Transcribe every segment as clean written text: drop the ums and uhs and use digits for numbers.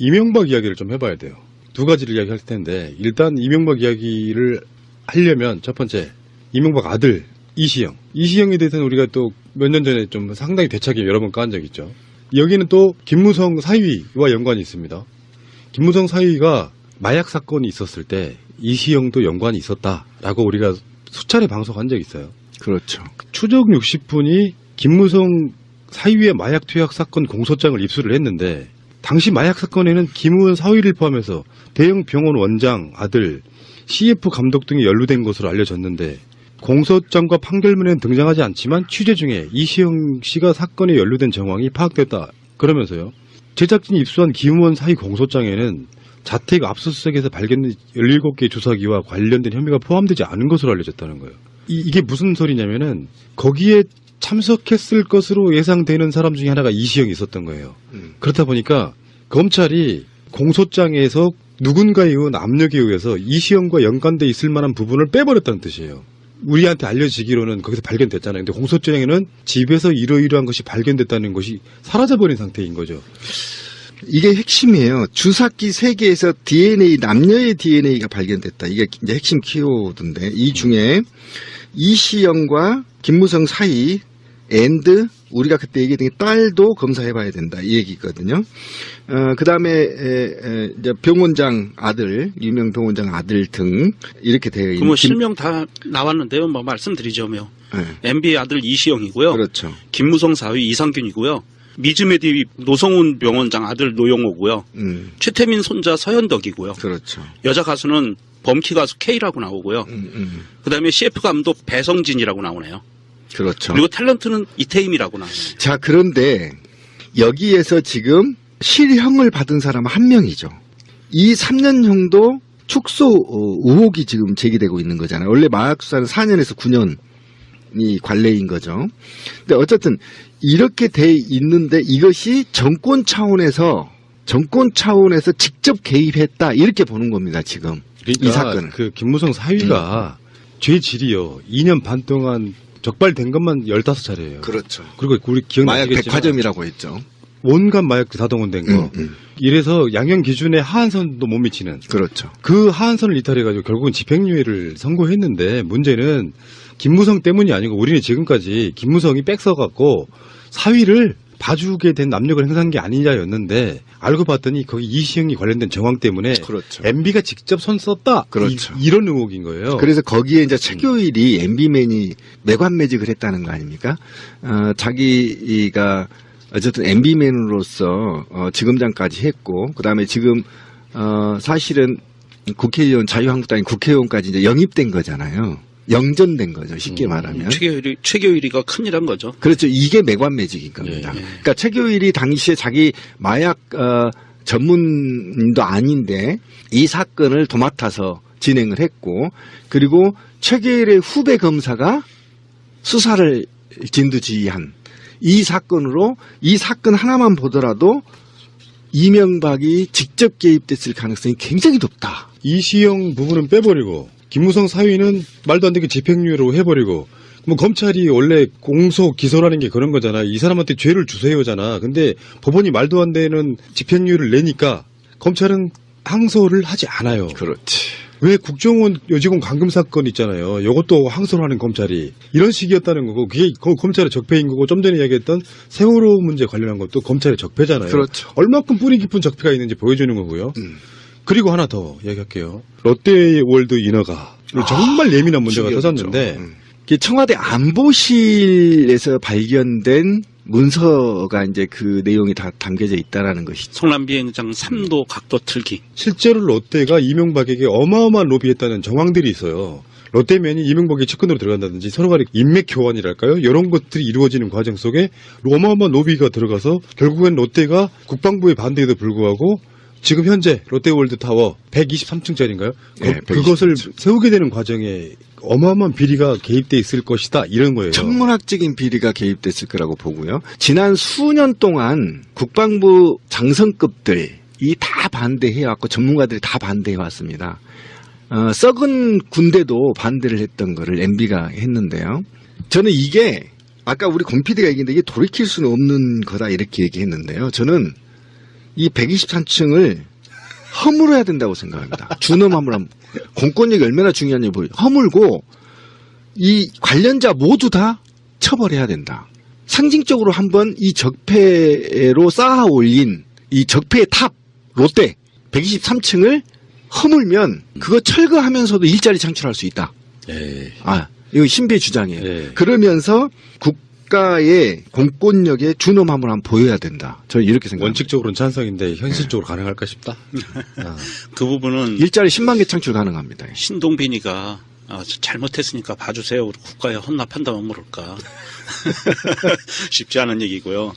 이명박 이야기를 좀 해봐야 돼요. 두 가지를 이야기할 텐데 일단 이명박 이야기를 하려면 첫 번째 이명박 아들 이시영. 이시영에 대해서는 우리가 또 몇 년 전에 좀 상당히 대차게 여러 번 까한 적이 있죠. 여기는 또 김무성 사위와 연관이 있습니다. 김무성 사위가 마약 사건이 있었을 때 이시영도 연관이 있었다라고 우리가 수차례 방송한 적이 있어요. 그렇죠. 추적 60분이 김무성 사위의 마약 투약 사건 공소장을 입수를 했는데 당시 마약 사건에는 김우원 사위를 포함해서 대형 병원 원장 아들 CF 감독 등이 연루된 것으로 알려졌는데 공소장과 판결문에는 등장하지 않지만 취재 중에 이시영 씨가 사건에 연루된 정황이 파악됐다. 그러면서요. 제작진이 입수한 김우원 사위 공소장에는 자택 압수수색에서 발견된 17개의 주사기와 관련된 혐의가 포함되지 않은 것으로 알려졌다는 거예요. 이게 무슨 소리냐면은 거기에 참석했을 것으로 예상되는 사람 중에 하나가 이시영이 있었던 거예요. 그렇다 보니까 검찰이 공소장에서 누군가에 의한 압력에 의해서 이시영과 연관돼 있을 만한 부분을 빼버렸다는 뜻이에요. 우리한테 알려지기로는 거기서 발견됐잖아요. 근데 공소장에는 집에서 이러이러한 것이 발견됐다는 것이 사라져버린 상태인 거죠. 이게 핵심이에요. 주사기 3개에서 DNA, 남녀의 DNA가 발견됐다. 이게 이제 핵심 키워드인데 이 중에 이시영과 김무성 사이 앤드 우리가 그때 얘기했던 게 딸도 검사해봐야 된다 이 얘기거든요. 그 다음에 이제 병원장 아들, 유명 병원장 아들 등 이렇게 되어 있는. 뭐 실명 다 나왔는데요. 뭐 말씀드리자면 MB의 아들 이시영이고요. 그렇죠. 김무성 사위 이상균이고요. 미즈메디 노성훈 병원장 아들 노영호고요. 최태민 손자 서현덕이고요. 그렇죠. 여자 가수는 범키 가수 K라고 나오고요. 그다음에 CF 감독 배성진이라고 나오네요. 그렇죠. 그리고 탤런트는 이태임이라고 나와요. 자, 그런데 여기에서 지금 실형을 받은 사람은 한 명이죠. 이 3년형도 축소 의혹이 지금 제기되고 있는 거잖아요. 원래 마약 수사는 4년에서 9년이 관례인 거죠. 근데 어쨌든 이렇게 돼 있는데 이것이 정권 차원에서 직접 개입했다 이렇게 보는 겁니다. 지금 그러니까 이 사건은. 그 김무성 사위가 죄질이요 2년 반 동안 적발된 것만 15차례예요. 그렇죠. 그리고 우리 기억나시겠지만 마약 백화점이라고 했죠. 온갖 마약 다동원된 거. 이래서 양형 기준에 하한선도 못 미치는. 그렇죠. 그 하한선을 이탈해가지고 결국은 집행유예를 선고했는데 문제는 김무성 때문이 아니고 우리는 지금까지 김무성이 빽서갖고 사위를 봐주게 된 압력을 행사한 게 아니냐였는데 알고 봤더니 거기 이시영이 관련된 정황 때문에 그렇죠. MB가 직접 손 썼다. 그렇죠. 이런 의혹인 거예요. 그래서 거기에 이제 최교일이 MB맨이 매관매직을 했다는 거 아닙니까? 자기가 어쨌든 MB맨으로서 지검장까지 했고 그다음에 지금 사실은 국회의원 자유한국당이 국회의원까지 이제 영입된 거잖아요. 영전된 거죠. 쉽게 말하면. 최교일이가 큰일한 거죠. 그렇죠. 이게 매관매직인 겁니다. 예. 그러니까 최교일이 당시에 자기 마약 전문인도 아닌데 이 사건을 도맡아서 진행을 했고 그리고 최교일의 후배 검사가 수사를 진두지휘한 이 사건으로 이 사건 하나만 보더라도 이명박이 직접 개입됐을 가능성이 굉장히 높다. 이시영 부분은 빼버리고 김무성 사위는 말도 안 되게 집행유예로 해버리고 뭐 검찰이 원래 공소 기소라는 게 그런 거잖아. 이 사람한테 죄를 주세요잖아. 근데 법원이 말도 안 되는 집행유예를 내니까 검찰은 항소를 하지 않아요. 그렇지. 왜 국정원 여직원 감금 사건 있잖아요. 이것도 항소를 하는 검찰이 이런 식이었다는 거고 그게 검찰의 적폐인 거고 좀 전에 이야기했던 세월호 문제 관련한 것도 검찰의 적폐잖아요. 그렇죠. 얼마큼 뿌리 깊은 적폐가 있는지 보여주는 거고요. 그리고 하나 더 이야기할게요. 롯데월드 인허가 정말 예민한 문제가 터졌는데 청와대 안보실에서 발견된 문서가 이제 그 내용이 다 담겨져 있다라는 것이죠. 성남 비행장 3도 각도 틀기. 실제로 롯데가 이명박에게 어마어마한 로비했다는 정황들이 있어요. 롯데면이 이명박의 측근으로 들어간다든지 서로 간의 인맥 교환이랄까요? 이런 것들이 이루어지는 과정 속에 어마어마한 로비가 들어가서 결국엔 롯데가 국방부의 반대에도 불구하고 지금 현재 롯데월드타워 123층짜리인가요? 네, 그것을 세우게 되는 과정에 어마어마한 비리가 개입돼 있을 것이다 이런 거예요. 천문학적인 비리가 개입됐을 거라고 보고요. 지난 수년 동안 국방부 장성급들이 다 반대해왔고 전문가들이 다 반대해왔습니다. 썩은 군대도 반대를 했던 거를 MB가 했는데요. 저는 이게 아까 우리 권 PD가 얘기했는데 이게 돌이킬 수는 없는 거다 이렇게 얘기했는데요. 저는 이 123층을 허물어야 된다고 생각합니다. 준엄 허물함. 공권력이 얼마나 중요한지 보여요. 허물고 이 관련자 모두 다 처벌해야 된다. 상징적으로 한번 이 적폐로 쌓아 올린 이 적폐의 탑 롯데 123층을 허물면 그거 철거하면서도 일자리 창출할 수 있다. 에이. 이거 신비의 주장이에요. 예. 그러면서 국가의 공권력의 준엄함을 한번 보여야 된다. 저는 이렇게 생각합니다. 원칙적으로는 찬성인데 현실적으로 가능할까 싶다. 그 부분은 일자리 10만 개 창출 가능합니다. 신동빈이가 잘못했으니까 봐주세요. 우리 국가에 헌납한다면 모를까. 쉽지 않은 얘기고요.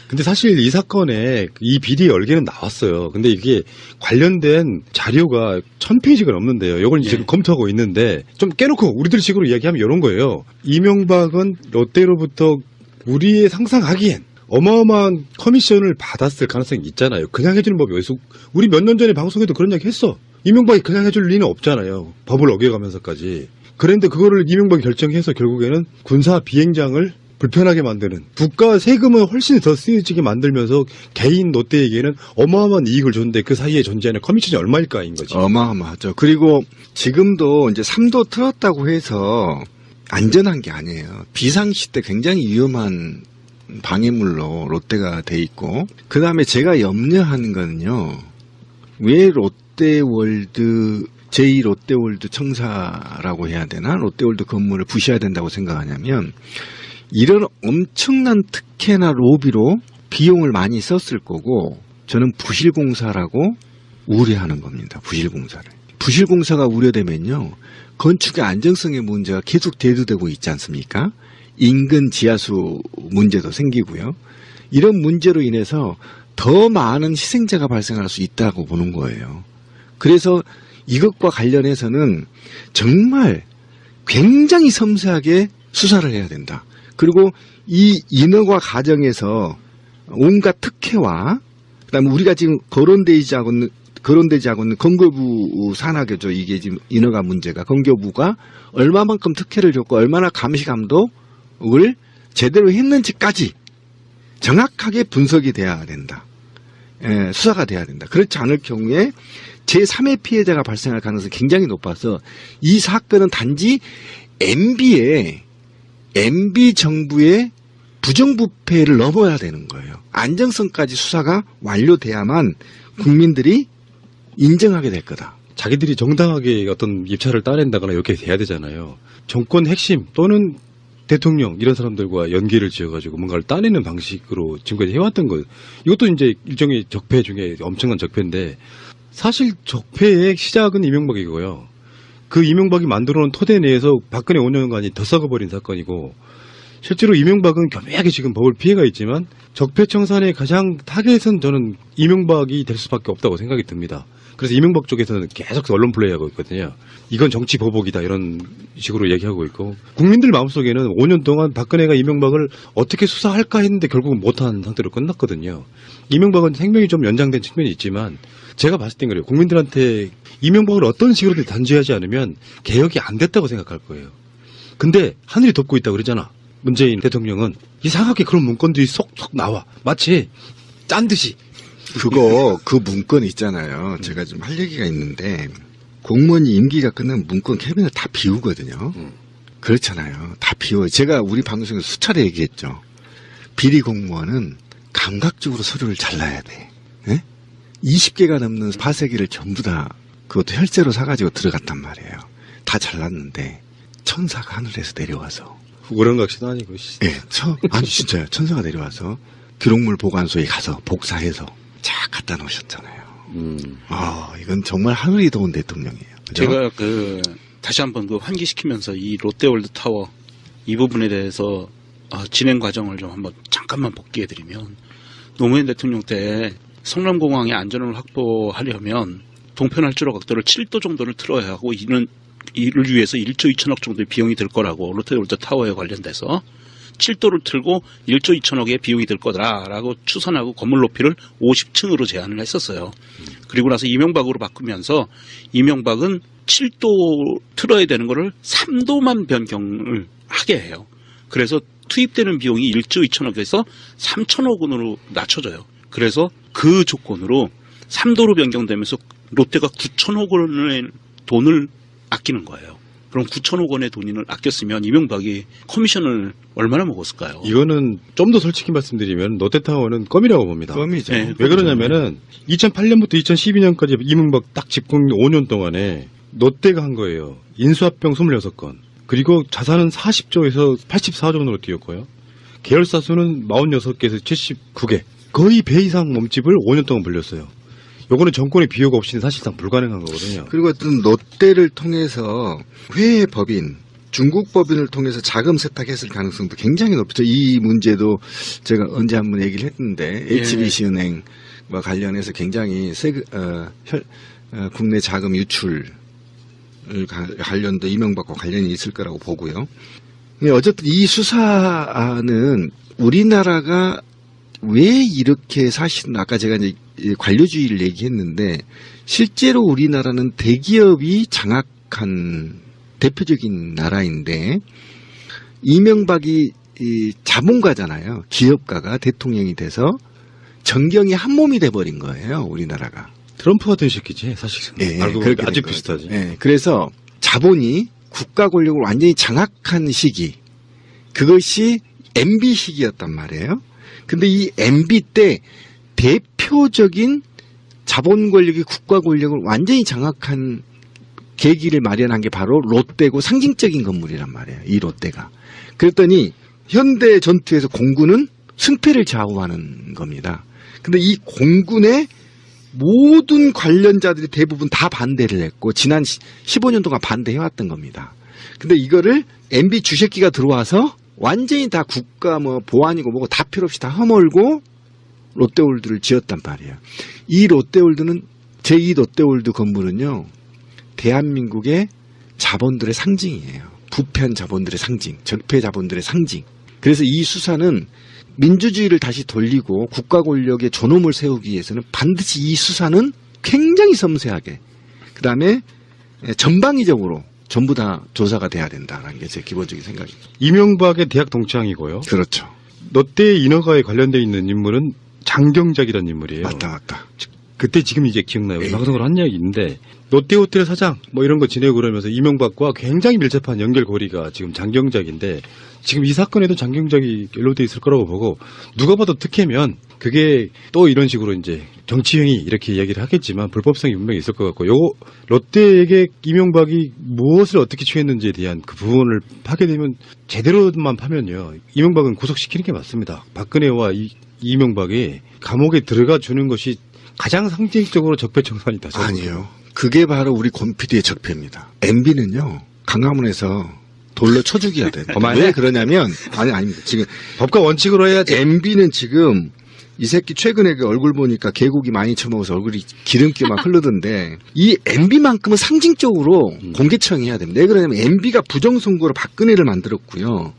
근데 사실 이 사건에 이 비리 열개는 나왔어요. 근데 이게 관련된 자료가 1000페이지가 넘는데요. 이걸 예. 지금 검토하고 있는데 좀 깨놓고 우리들 식으로 이야기하면 이런 거예요. 이명박은 롯데로부터 우리의 상상하기엔 어마어마한 커미션을 받았을 가능성이 있잖아요. 그냥 해주는 법이 어디서 우리 몇 년 전에 방송에도 그런 이야기 했어. 이명박이 그냥 해줄 리는 없잖아요. 법을 어겨가면서까지. 그런데 그거를 이명박이 결정해서 결국에는 군사 비행장을 불편하게 만드는 국가 세금을 훨씬 더 쓰여지게 만들면서 개인 롯데에게는 어마어마한 이익을 줬는데 그 사이에 존재하는 커미션이 얼마일까인 거지. 어마어마하죠. 그리고 지금도 이제 3도 틀었다고 해서 안전한 게 아니에요. 비상시 때 굉장히 위험한 방해물로 롯데가 돼 있고, 그 다음에 제가 염려하는 거는요, 왜 롯데월드 제2롯데월드 청사라고 해야 되나? 롯데월드 건물을 부셔야 된다고 생각하냐면 이런 엄청난 특혜나 로비로 비용을 많이 썼을 거고, 저는 부실공사라고 우려하는 겁니다. 부실공사를. 부실공사가 우려되면요, 건축의 안정성의 문제가 계속 대두되고 있지 않습니까? 인근 지하수 문제도 생기고요. 이런 문제로 인해서 더 많은 희생자가 발생할 수 있다고 보는 거예요. 그래서 이것과 관련해서는 정말 굉장히 섬세하게 수사를 해야 된다. 그리고 이 인허가 과정에서 온갖 특혜와 그다음에 우리가 지금 거론되지 않고 있는 건교부 산하교죠. 이게 지금 인허가 문제가 건교부가 얼마만큼 특혜를 줬고 얼마나 감시감독을 제대로 했는지까지 정확하게 분석이 돼야 된다. 수사가 돼야 된다. 그렇지 않을 경우에 제3의 피해자가 발생할 가능성이 굉장히 높아서 이 사건은 단지 MB 정부의 부정부패를 넘어야 되는 거예요. 안정성까지 수사가 완료돼야만 국민들이 인정하게 될 거다. 자기들이 정당하게 어떤 입찰을 따낸다거나 이렇게 돼야 되잖아요. 정권 핵심 또는 대통령 이런 사람들과 연계를 지어가지고 뭔가를 따내는 방식으로 지금까지 해왔던 거. 이것도 이제 일종의 적폐 중에 엄청난 적폐인데 사실 적폐의 시작은 이명박이고요. 그 이명박이 만들어놓은 토대 내에서 박근혜 5년간이 더 썩어버린 사건이고 실제로 이명박은 교묘하게 지금 법을 피해가 있지만 적폐청산의 가장 타겟은 저는 이명박이 될 수밖에 없다고 생각이 듭니다. 그래서 이명박 쪽에서는 계속 언론 플레이하고 있거든요. 이건 정치 보복이다 이런 식으로 얘기하고 있고 국민들 마음속에는 5년 동안 박근혜가 이명박을 어떻게 수사할까 했는데 결국은 못한 상태로 끝났거든요. 이명박은 생명이 좀 연장된 측면이 있지만 제가 봤을 땐 그래요. 국민들한테 이명박을 어떤 식으로든 단죄하지 않으면 개혁이 안 됐다고 생각할 거예요. 근데 하늘이 덮고 있다고 그러잖아. 문재인 대통령은 이상하게 그런 문건들이 속속 나와. 마치 짠 듯이. 그 문건 있잖아요. 제가 좀 할 얘기가 있는데 공무원이 임기가 끝나면 문건 캐비넷 다 비우거든요. 그렇잖아요. 다 비워요. 제가 우리 방송에서 수차례 얘기했죠. 비리 공무원은 감각적으로 서류를 잘라야 돼. 네? 20개가 넘는 파쇄기를 전부 다 그것도 혈세로 사가지고 들어갔단 말이에요. 다 잘랐는데 천사가 하늘에서 내려와서 우렁각시도 아니고. 예, 아니 진짜요. 천사가 내려와서 기록물 보관소에 가서 복사해서 쫙 갖다 놓으셨잖아요. 이건 정말 하늘이 도운 대통령이에요. 그죠? 제가 다시 한번 환기시키면서 이 롯데월드 타워 이 부분에 대해서 진행 과정을 좀 한번 잠깐만 복기해드리면 노무현 대통령 때 성남공항의 안전을 확보하려면 동편활주로 각도를 7도 정도를 틀어야 하고 이를 위해서 1조 2천억 정도의 비용이 들 거라고 롯데월드 타워에 관련돼서 7도를 틀고 1조 2천억의 비용이 들 거다라고 추산하고 건물 높이를 50층으로 제한을 했었어요. 그리고 나서 이명박으로 바꾸면서 이명박은 7도 틀어야 되는 거를 3도만 변경을 하게 해요. 그래서 투입되는 비용이 1조 2천억에서 3천억 원으로 낮춰져요. 그래서 그 조건으로 3도로 변경되면서 롯데가 9천억 원의 돈을 아끼는 거예요. 그럼 9천억 원의 돈을 아꼈으면 이명박이 커미션을 얼마나 먹었을까요? 이거는 좀 더 솔직히 말씀드리면 롯데타워는 껌이라고 봅니다. 껌이죠. 네. 왜 그러냐면은 2008년부터 2012년까지 이명박 딱 집권 5년 동안에 롯데가 한 거예요. 인수합병 26건. 그리고 자산은 40조에서 84조 원으로 뛰었고요. 계열사 수는 46개에서 79개. 거의 배 이상 몸집을 5년 동안 불렸어요. 요거는 정권의 비호가 없이는 사실상 불가능한 거거든요. 그리고 어떤 롯데를 통해서 해외 법인, 중국 법인을 통해서 자금 세탁했을 가능성도 굉장히 높죠. 이 문제도 제가 언제 한번 얘기를 했는데 예. HBC은행과 관련해서 굉장히 국내 자금 유출 관련도 이명박과 관련이 있을 거라고 보고요. 어쨌든 이 수사는 우리나라가 왜 이렇게 사실은 아까 제가 이제 관료주의를 얘기했는데 실제로 우리나라는 대기업이 장악한 대표적인 나라인데 이명박이 이 자본가잖아요. 기업가가 대통령이 돼서 정경이 한 몸이 돼버린 거예요. 우리나라가. 트럼프 같은 새끼지 사실은. 예, 알고 그렇게 보니까 아주 된 비슷하지. 거죠. 예, 그래서 자본이 국가 권력을 완전히 장악한 시기, 그것이 MB 시기였단 말이에요. 근데 이 MB 때 대표적인 자본 권력이 국가 권력을 완전히 장악한 계기를 마련한 게 바로 롯데고 상징적인 건물이란 말이에요. 이 롯데가. 그랬더니 현대 전투에서 공군은 승패를 좌우하는 겁니다. 근데 이 공군의 모든 관련자들이 대부분 다 반대를 했고 지난 15년 동안 반대해왔던 겁니다. 근데 이거를 MB 주새끼가 들어와서 완전히 다 국가 뭐 보안이고 뭐고 다 필요 없이 다 허물고 롯데월드를 지었단 말이에요. 이 롯데월드는 제2 롯데월드 건물은요. 대한민국의 자본들의 상징이에요. 부패한 자본들의 상징, 적폐 자본들의 상징. 그래서 이 수사는 민주주의를 다시 돌리고 국가 권력의 존엄을 세우기 위해서는 반드시 이 수사는 굉장히 섬세하게 그다음에 전방위적으로 전부 다 조사가 돼야 된다는 게 제 기본적인 생각입니다. 이명박의 대학 동창이고요. 그렇죠. 롯데 인허가에 관련돼 있는 인물은 장경작이라는 인물이에요. 맞다. 그때 지금 이제 기억나요. 예. 방송을 한 이야기 있는데 롯데호텔 사장 뭐 이런 거 지내고 그러면서 이명박과 굉장히 밀접한 연결고리가 지금 장경작인데 지금 이 사건에도 장경작이 연루돼 있을 거라고 보고 누가 봐도 특혜면 그게 또 이런 식으로 이제 정치행위 이렇게 이야기를 하겠지만 불법성이 분명히 있을 것 같고 요거 롯데에게 이명박이 무엇을 어떻게 취했는지에 대한 그 부분을 파게 되면 제대로만 파면요 이명박은 구속시키는 게 맞습니다. 박근혜와 이명박이 감옥에 들어가 주는 것이 가장 상징적으로 적폐청산이다. 아니에요. 그게 바로 우리 권PD의 적폐입니다. MB는요. 강화문에서 돌로 쳐 죽여야 돼. 왜 그러냐면 아닙니다. 지금 법과 원칙으로 해야지. MB는 지금 이 새끼 최근에 그 얼굴 보니까 개고기 많이 처먹어서 얼굴이 기름기 막 흐르던데 이 MB만큼은 상징적으로 공개처형해야 됩니다. 왜 그러냐면 MB가 부정선거로 박근혜를 만들었고요.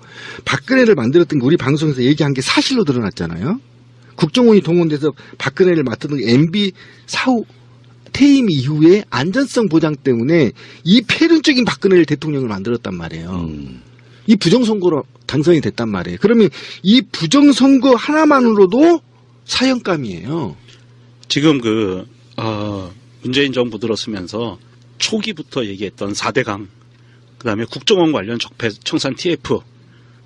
박근혜를 만들었던 게 우리 방송에서 얘기한 게 사실로 드러났잖아요. 국정원이 동원돼서 박근혜를 맡았던 MB 사후 퇴임 이후에 안전성 보장 때문에 이 폐륜적인 박근혜를 대통령을 만들었단 말이에요. 이 부정선거로 당선이 됐단 말이에요. 그러면 이 부정선거 하나만으로도 사형감이에요. 지금 문재인 정부 들었으면서 초기부터 얘기했던 4대강, 그 다음에 국정원 관련 적폐 청산 TF,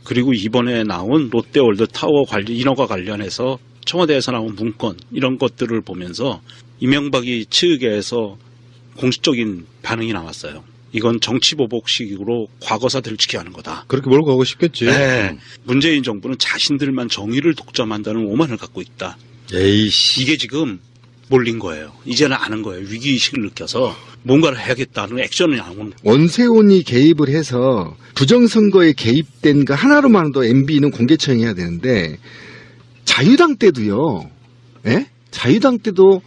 그리고 이번에 나온 롯데월드 타워 관련 인허가 관련해서 청와대에서 나온 문건 이런 것들을 보면서 이명박이 측에서 공식적인 반응이 나왔어요. 이건 정치보복식으로 과거사 들추기하는 거다. 그렇게 몰고 가고 싶겠지. 네. 문재인 정부는 자신들만 정의를 독점한다는 오만을 갖고 있다. 에이씨. 이게 지금 몰린 거예요. 이제는 아는 거예요. 위기의식을 느껴서 뭔가를 해야겠다는 액션이 나오는. 원세훈이 개입을 해서 부정선거에 개입된 거 하나로만도 MB는 공개처형해야 되는데 자유당 때도요. 예? 자유당 때도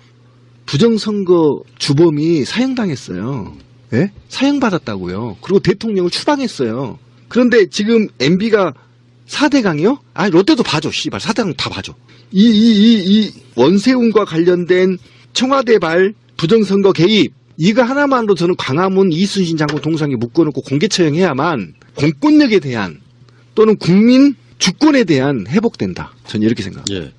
부정선거 주범이 사형당했어요. 예? 사형받았다고요. 그리고 대통령을 추방했어요. 그런데 지금 MB가 4대강이요? 아니, 롯데도 봐줘. 씨발. 4대강 다 봐줘. 이 원세훈과 관련된 청와대발 부정선거 개입, 이거 하나만으로 저는 광화문 이순신 장군 동상에 묶어놓고 공개처형해야만 공권력에 대한 또는 국민 주권에 대한 회복된다. 저는 이렇게 생각합니다. 예.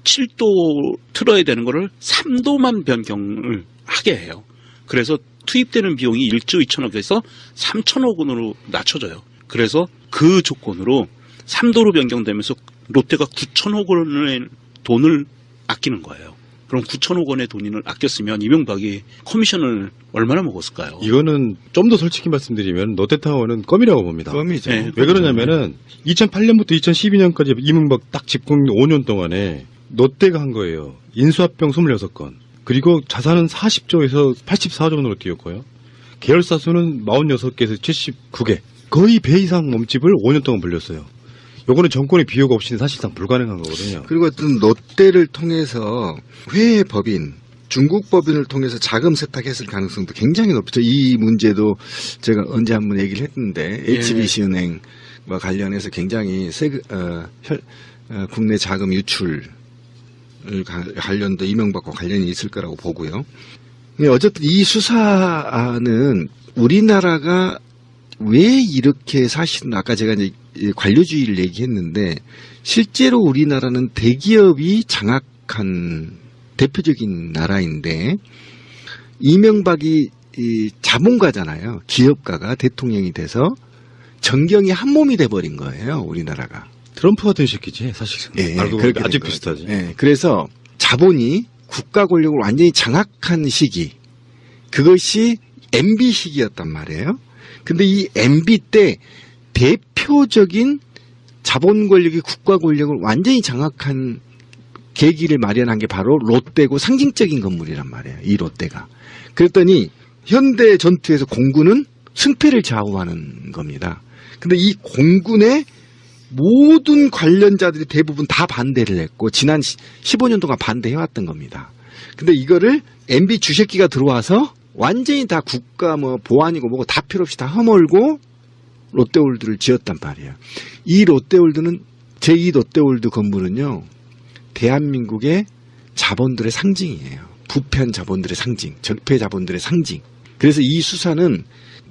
7도 틀어야 되는 거를 3도만 변경을 하게 해요. 그래서 투입되는 비용이 1조 2천억에서 3천억 원으로 낮춰져요. 그래서 그 조건으로 3도로 변경되면서 롯데가 9천억 원의 돈을 아끼는 거예요. 그럼 9천억 원의 돈을 아꼈으면 이명박이 커미션을 얼마나 먹었을까요? 이거는 좀 더 솔직히 말씀드리면 롯데타워는 껌이라고 봅니다. 껌이죠. 네. 왜 그러냐면은 2008년부터 2012년까지 이명박 딱 집권 5년 동안에 롯데가 한 거예요. 인수합병 26건. 그리고 자산은 40조에서 84조 원으로 뛰었고요. 계열사 수는 46개에서 79개. 거의 배 이상 몸집을 5년 동안 벌렸어요. 요거는 정권의 비호가 없이는 사실상 불가능한 거거든요. 그리고 어떤 롯데를 통해서 회의 법인, 중국 법인을 통해서 자금 세탁했을 가능성도 굉장히 높죠. 이 문제도 제가 언제 한번 얘기를 했는데 예. HBC은행과 관련해서 굉장히 국내 자금 유출 관련도 이명박과 관련이 있을 거라고 보고요. 근데 어쨌든 이 수사는 우리나라가 왜 이렇게 사실은 아까 제가 이제 관료주의를 얘기했는데 실제로 우리나라는 대기업이 장악한 대표적인 나라인데 이명박이 이 자본가잖아요. 기업가가 대통령이 돼서 정경이 한 몸이 돼버린 거예요. 우리나라가. 트럼프 같은 새끼지 사실상. 예, 알고 그렇게 보면 아주 된 거죠. 비슷하지. 예, 그래서 자본이 국가 권력을 완전히 장악한 시기, 그것이 MB 시기였단 말이에요. 근데 이 MB 때 대표적인 자본 권력이 국가 권력을 완전히 장악한 계기를 마련한 게 바로 롯데고 상징적인 건물이란 말이에요. 이 롯데가. 그랬더니 현대 전투에서 공군은 승패를 좌우하는 겁니다. 근데 이 공군의 모든 관련자들이 대부분 다 반대를 했고 지난 15년 동안 반대해왔던 겁니다. 근데 이거를 MB 주식기가 들어와서 완전히 다 국가 뭐 보안이고 뭐고 다 필요 없이 다 허물고 롯데월드를 지었단 말이에요. 이 롯데월드는 제2 롯데월드 건물은요. 대한민국의 자본들의 상징이에요. 부패한 자본들의 상징, 적폐 자본들의 상징. 그래서 이 수사는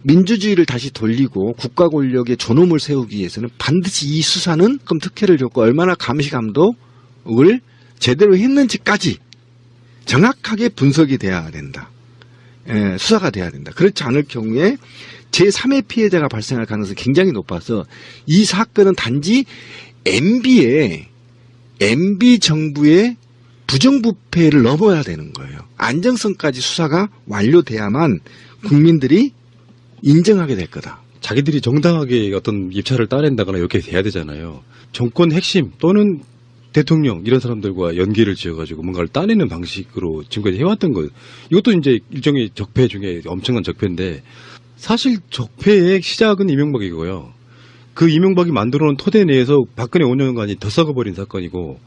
민주주의를 다시 돌리고 국가 권력의 존엄을 세우기 위해서는 반드시 이 수사는 그럼 특혜를 줬고 얼마나 감시 감독을 제대로 했는지까지 정확하게 분석이 돼야 된다. 예, 수사가 돼야 된다. 그렇지 않을 경우에 제3의 피해자가 발생할 가능성이 굉장히 높아서 이 사건은 단지 MB 정부의 부정부패를 넘어야 되는 거예요. 안정성까지 수사가 완료돼야만 국민들이 인정하게 될 거다. 자기들이 정당하게 어떤 입찰을 따낸다거나 이렇게 돼야 되잖아요. 정권 핵심 또는 대통령 이런 사람들과 연계를 지어가지고 뭔가를 따내는 방식으로 지금까지 해왔던 거. 이것도 이제 일종의 적폐 중에 엄청난 적폐인데 사실 적폐의 시작은 이명박이고요. 그 이명박이 만들어놓은 토대 내에서 박근혜 5년간이 더 썩어버린 사건이고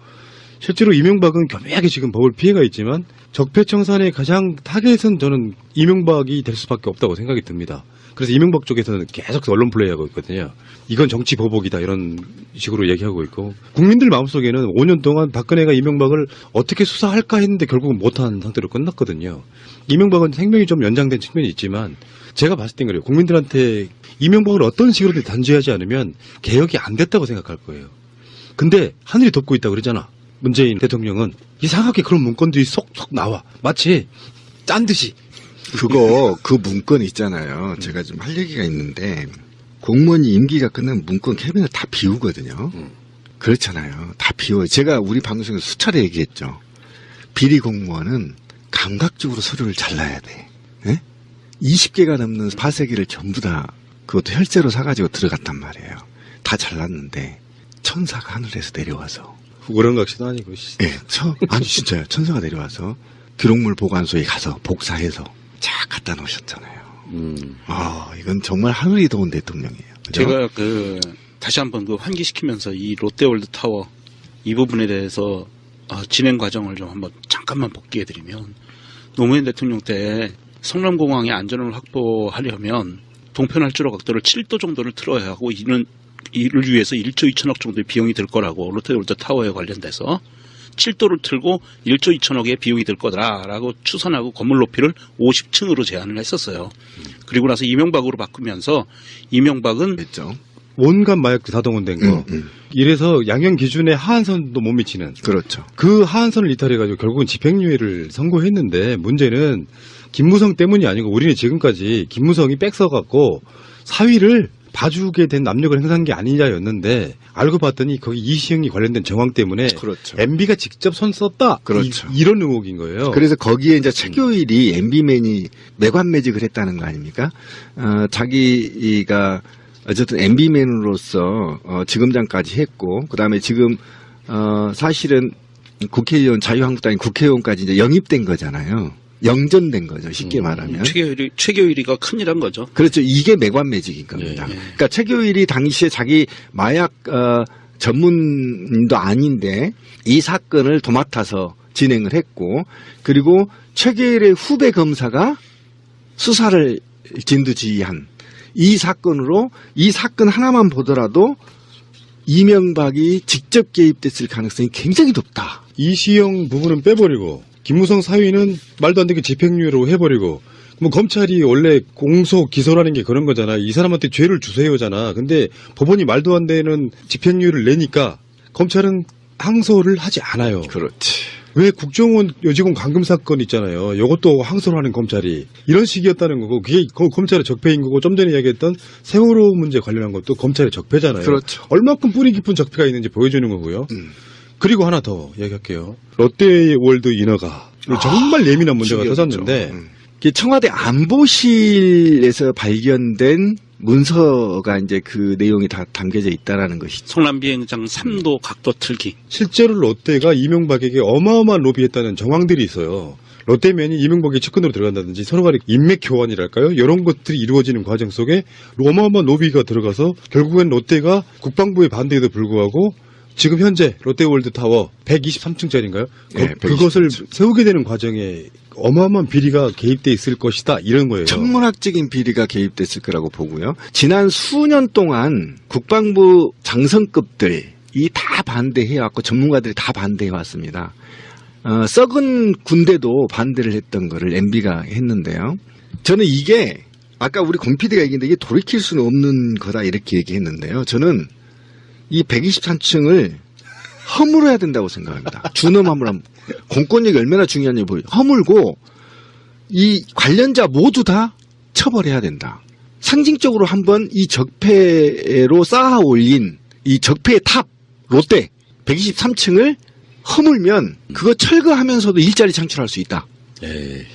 실제로 이명박은 교묘하게 지금 법을 피해가 있지만 적폐청산의 가장 타겟은 저는 이명박이 될 수밖에 없다고 생각이 듭니다. 그래서 이명박 쪽에서는 계속 언론 플레이하고 있거든요. 이건 정치 보복이다 이런 식으로 얘기하고 있고 국민들 마음속에는 5년 동안 박근혜가 이명박을 어떻게 수사할까 했는데 결국은 못한 상태로 끝났거든요. 이명박은 생명이 좀 연장된 측면이 있지만 제가 봤을 땐 그래요. 국민들한테 이명박을 어떤 식으로든 단죄하지 않으면 개혁이 안 됐다고 생각할 거예요. 근데 하늘이 덮고 있다고 그러잖아. 문재인 대통령은 이상하게 그런 문건들이 쏙쏙 나와. 마치 짠 듯이. 그 문건 있잖아요. 제가 좀 할 얘기가 있는데 공무원이 임기가 끝나면 문건 캐비넷 다 비우거든요. 그렇잖아요. 다 비워요. 제가 우리 방송에서 수차례 얘기했죠. 비리 공무원은 감각적으로 서류를 잘라야 돼. 네? 20개가 넘는 파쇄기를 전부 다 그것도 혈세로 사가지고 들어갔단 말이에요. 다 잘랐는데 천사가 하늘에서 내려와서 우렁각시도 아니고. 예, 아니 진짜요. 천사가 내려와서 기록물 보관소에 가서 복사해서 쫙 갖다 놓으셨잖아요. 이건 정말 하늘이 도운 대통령이에요. 그죠? 제가 다시 한번 환기시키면서 이 롯데월드 타워 이 부분에 대해서 진행 과정을 좀 한번 잠깐만 복기해드리면 노무현 대통령 때 성남공항의 안전을 확보하려면 동편활주로 각도를 7도 정도를 틀어야 하고 이를 위해서 1조 2천억 정도의 비용이 들 거라고 롯데월드 타워에 관련돼서 7도를 틀고 1조 2천억의 비용이 들 거다라고 추산하고 건물 높이를 50층으로 제한을 했었어요. 그리고 나서 이명박으로 바꾸면서 이명박은 했죠. 온갖 마약들 다 동원된 거. 이래서 양형 기준에 하한선도 못 미치는. 그렇죠. 그 하한선을 이탈해가지고 결국은 집행유예를 선고했는데 문제는 김무성 때문이 아니고 우리는 지금까지 김무성이 빽서갖고 사위를 봐주게 된 압력을 행사한 게 아니냐였는데 알고 봤더니 거기 이시영이 관련된 정황 때문에 그렇죠. MB가 직접 손 썼다. 그렇죠. 이런 의혹인 거예요. 그래서 거기에 이제 최교일이 MB맨이 매관매직을 했다는 거 아닙니까? 자기가 어쨌든 MB맨으로서 지검장까지 했고, 그 다음에 지금 사실은 국회의원, 자유한국당이 국회의원까지 이제 영입된 거잖아요. 영전된 거죠. 쉽게 말하면. 최교일이가 큰일한 거죠. 그렇죠. 이게 매관매직인 겁니다. 예. 그러니까 최교일이 당시에 자기 마약 전문도 아닌데 이 사건을 도맡아서 진행을 했고, 그리고 최교일의 후배 검사가 수사를 진두지휘한 이 사건으로 이 사건 하나만 보더라도 이명박이 직접 개입됐을 가능성이 굉장히 높다. 이시영 부분은 빼버리고 김무성 사위는 말도 안 되게 집행유예로 해버리고 뭐 검찰이 원래 공소 기소라는 게 그런 거잖아. 이 사람한테 죄를 주세요잖아. 근데 법원이 말도 안 되는 집행유예를 내니까 검찰은 항소를 하지 않아요. 그렇지. 왜 국정원 여직원 감금 사건 있잖아요. 이것도 항소를 하는 검찰이 이런 식이었다는 거고 그게 검찰의 적폐인 거고 좀 전에 이야기했던 세월호 문제 관련한 것도 검찰의 적폐잖아요. 그렇죠. 얼마큼 뿌리 깊은 적폐가 있는지 보여주는 거고요. 그리고 하나 더 이야기할게요. 롯데월드 인허가 정말 예민한 문제가 터졌는데 청와대 안보실에서 발견된 문서가 이제 그 내용이 다 담겨져 있다라는 것이죠. 성남비행장 3도 각도 틀기. 실제로 롯데가 이명박에게 어마어마한 로비했다는 정황들이 있어요. 롯데면이 이명박의 측근으로 들어간다든지 서로 간의 인맥 교환이랄까요? 이런 것들이 이루어지는 과정 속에 어마어마한 로비가 들어가서 결국엔 롯데가 국방부의 반대에도 불구하고 지금 현재 롯데월드타워 123층짜리인가요? 네, 그것을 세우게 되는 과정에 어마어마한 비리가 개입돼 있을 것이다 이런 거예요. 천문학적인 비리가 개입됐을 거라고 보고요. 지난 수년 동안 국방부 장성급들이 다 반대해왔고 전문가들이 다 반대해왔습니다. 썩은 군대도 반대를 했던 거를 MB가 했는데요. 저는 이게 아까 우리 권 PD가 얘기했는데 이게 돌이킬 수는 없는 거다 이렇게 얘기했는데요. 저는 이 123층을 허물어야 된다고 생각합니다. 준엄 허물함. 공권력이 얼마나 중요한지 보여요. 허물고 이 관련자 모두 다 처벌해야 된다. 상징적으로 한번 이 적폐로 쌓아 올린 이 적폐의 탑 롯데 123층을 허물면 그거 철거하면서도 일자리 창출할 수 있다. 에이.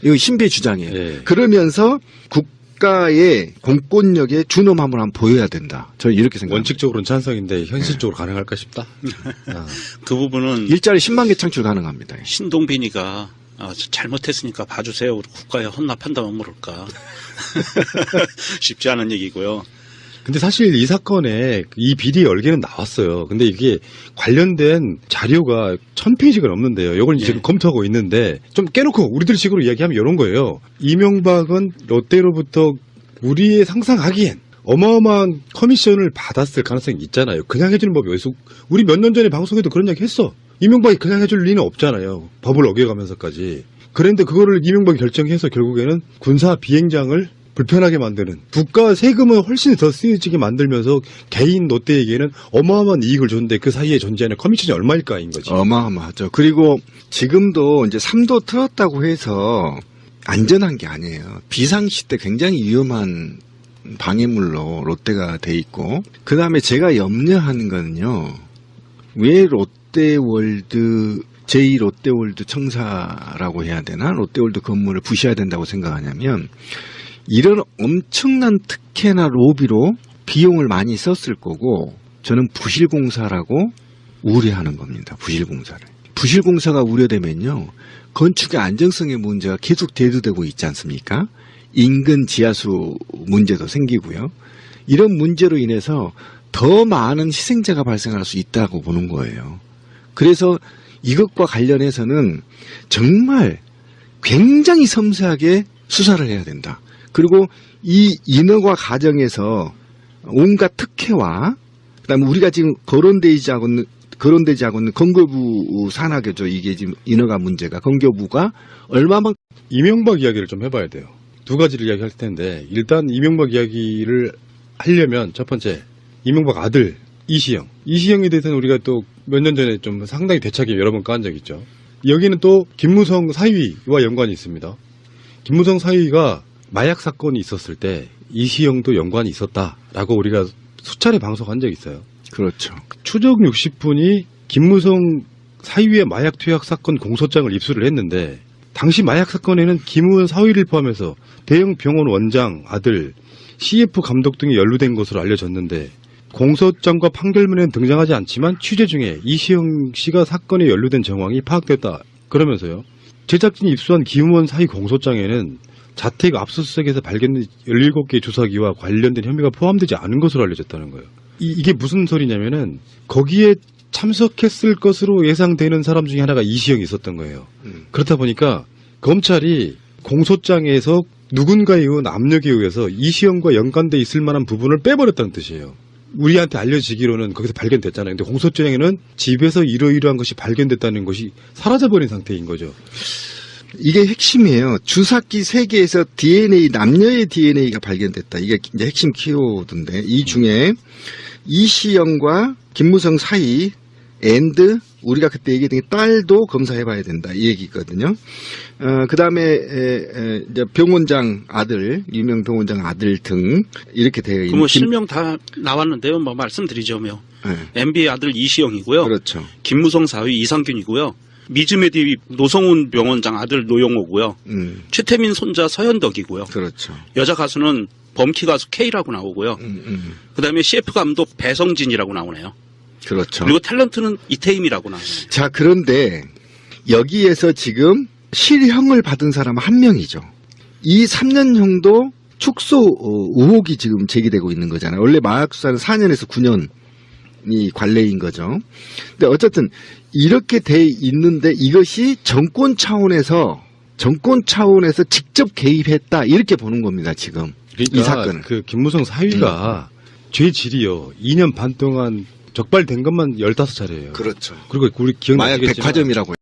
이거 신비의 주장이에요. 예. 그러면서 국가의 공권력의 준엄함을 한번 보여야 된다. 저는 이렇게 생각합니다. 원칙적으로는 찬성인데 현실적으로 가능할까 싶다. 그 부분은 일자리 10만 개 창출 가능합니다. 신동빈이가 잘못했으니까 봐주세요. 우리 국가에 헌납한다면 모를까. 쉽지 않은 얘기고요. 근데 사실 이 사건에 이 비리 열개는 나왔어요. 근데 이게 관련된 자료가 1000페이지가 넘는데요. 이걸 지금 검토하고 있는데 좀 깨놓고 우리들 식으로 이야기하면 이런 거예요. 이명박은 롯데로부터 우리의 상상하기엔 어마어마한 커미션을 받았을 가능성이 있잖아요. 그냥 해주는 법이 어디서 우리 몇 년 전에 방송에도 그런 이야기 했어. 이명박이 그냥 해줄 리는 없잖아요. 법을 어겨가면서까지. 그런데 그거를 이명박이 결정해서 결국에는 군사 비행장을 불편하게 만드는 국가 세금은 훨씬 더 쓰여지게 만들면서 개인 롯데에게는 어마어마한 이익을 줬는데 그 사이에 존재하는 커미션이 얼마일까인 거지. 어마어마하죠. 그리고 지금도 이제 3도 틀었다고 해서 안전한 게 아니에요. 비상시 때 굉장히 위험한 방해물로 롯데가 돼 있고, 그 다음에 제가 염려하는 거는요, 왜 롯데월드 제2롯데월드 청사라고 해야 되나? 롯데월드 건물을 부셔야 된다고 생각하냐면 이런 엄청난 특혜나 로비로 비용을 많이 썼을 거고 저는 부실공사라고 우려하는 겁니다. 부실공사를. 부실공사가 우려되면요. 건축의 안정성의 문제가 계속 대두되고 있지 않습니까? 인근 지하수 문제도 생기고요. 이런 문제로 인해서 더 많은 희생자가 발생할 수 있다고 보는 거예요. 그래서 이것과 관련해서는 정말 굉장히 섬세하게 수사를 해야 된다. 그리고 이 인허가 과정에서 온갖 특혜와 그다음에 우리가 지금 거론되지 않고 있는 건교부 산하교죠. 이게 지금 인허가 문제가 건교부가 얼마만큼 이명박 이야기를 좀 해봐야 돼요. 두 가지를 이야기할 텐데 일단 이명박 이야기를 하려면 첫 번째 이명박 아들 이시영. 이시영에 대해서는 우리가 또 몇 년 전에 좀 상당히 대차게 여러 번 까한 적이 있죠. 여기는 또 김무성 사위와 연관이 있습니다. 김무성 사위가 마약 사건이 있었을 때 이시영도 연관이 있었다라고 우리가 수차례 방송한 적이 있어요. 그렇죠. 추적 60분이 김무성 사위의 마약 투약 사건 공소장을 입수를 했는데 당시 마약 사건에는 김우원 사위를 포함해서 대형 병원 원장 아들 CF 감독 등이 연루된 것으로 알려졌는데 공소장과 판결문에는 등장하지 않지만 취재 중에 이시영 씨가 사건에 연루된 정황이 파악됐다. 그러면서요. 제작진이 입수한 김우원 사위 공소장에는 자택 압수수색에서 발견된 17개의 주사기와 관련된 혐의가 포함되지 않은 것으로 알려졌다는 거예요. 이게 무슨 소리냐면은 거기에 참석했을 것으로 예상되는 사람 중에 하나가 이시영이 있었던 거예요. 그렇다 보니까 검찰이 공소장에서 누군가에 의한 압력에 의해서 이시영과 연관돼 있을 만한 부분을 빼버렸다는 뜻이에요. 우리한테 알려지기로는 거기서 발견됐잖아요. 근데 공소장에는 집에서 이러이러한 것이 발견됐다는 것이 사라져버린 상태인 거죠. 이게 핵심이에요. 주사기 3개에서 DNA, 남녀의 DNA가 발견됐다. 이게 이제 핵심 키워드인데, 이 중에 이시영과 김무성 사이, 우리가 그때 얘기했던 게 딸도 검사해봐야 된다. 이 얘기거든요. 그 다음에, 이제 병원장 아들, 유명 병원장 아들 등, 이렇게 되어 있는. 뭐 실명 다 나왔는데요. 뭐 말씀드리자면. MB의 아들 이시영이고요. 그렇죠. 김무성 사위 이상균이고요. 미즈메디 노성훈 병원장 아들 노영호고요. 최태민 손자 서현덕이고요. 그렇죠. 여자 가수는 범키 가수 K라고 나오고요. 그다음에 CF 감독 배성진이라고 나오네요. 그렇죠. 그리고 탤런트는 이태임이라고 나오네요. 자, 그런데 여기에서 지금 실형을 받은 사람은 한 명이죠. 이 3년형도 축소 의혹이 지금 제기되고 있는 거잖아요. 원래 마약 수사는 4년에서 9년이 관례인 거죠. 근데 어쨌든 이렇게 돼 있는데 이것이 정권 차원에서 직접 개입했다 이렇게 보는 겁니다. 지금 그러니까 이 사건은. 그 김무성 사위가 죄질이요 2년 반 동안 적발된 것만 15차례예요. 그렇죠. 그리고 우리 마약 기억나시겠지만 백화점이라고